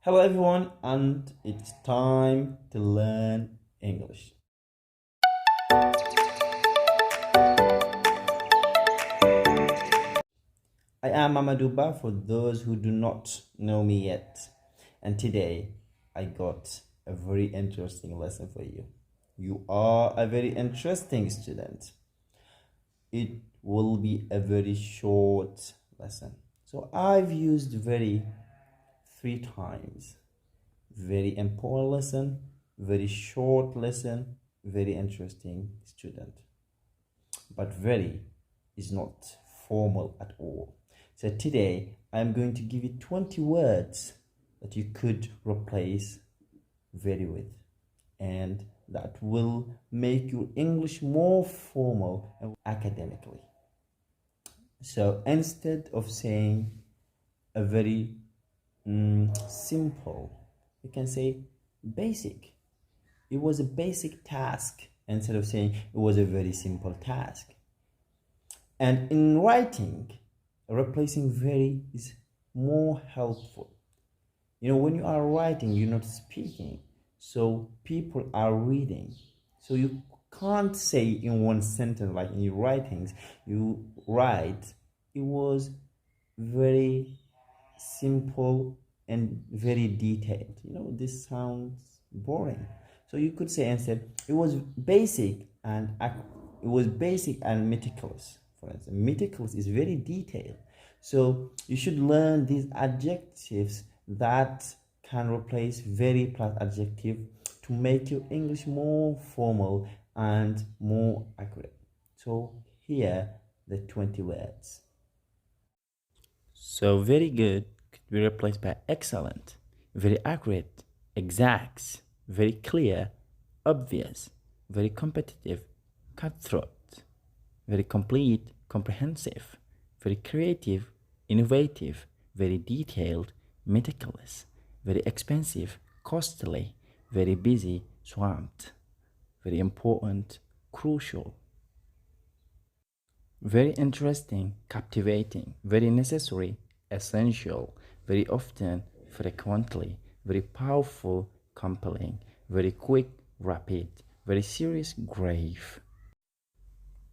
Hello everyone, and it's time to learn English. I am Amaduba for those who do not know me yet. And today I got a very interesting lesson for you. You are a very interesting student. It will be a very short lesson. So I've used very 3 times. Very important lesson, very short lesson, very interesting student. But very is not formal at all. So today I'm going to give you 20 words that you could replace very with, and that will make your English more formal and academically. So instead of saying a very simple, you can say basic. It was a basic task instead of saying it was a very simple task. And in writing, replacing very is more helpful. When you are writing, you're not speaking, so people are reading. So you can't say in one sentence, like in your writings, you write, it was very simple and very detailed. This sounds boring. So you could say instead, it was basic and meticulous. For instance, meticulous is very detailed. So you should learn these adjectives that can replace very plus adjective to make your English more formal and more accurate. So here the 20 words. So very good could be replaced by excellent, very accurate, exact, very clear, obvious, very competitive, cutthroat, very complete, comprehensive, very creative, innovative, very detailed, meticulous, very expensive, costly, very busy, swamped, very important, crucial, very interesting, captivating, very necessary, essential, very often, frequently, very powerful, compelling, very quick, rapid, very serious, grave.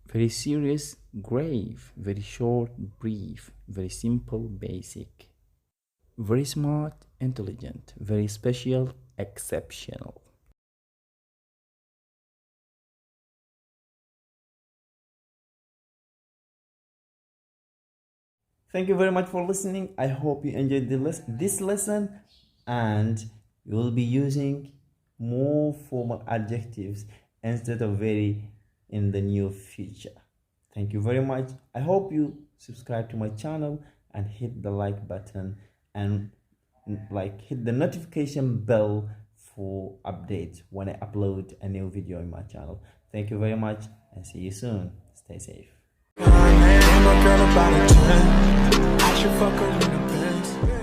Very serious, grave, very short, brief, very simple, basic. Very smart, intelligent, very special, exceptional. Thank you very much for listening. I hope you enjoyed this lesson, and you will be using more formal adjectives instead of very in the near future. Thank you very much. I hope you subscribe to my channel and hit the like button and hit the notification bell for updates when I upload a new video in my channel. Thank you very much and see you soon. Stay safe. I should fuck her in the Benz.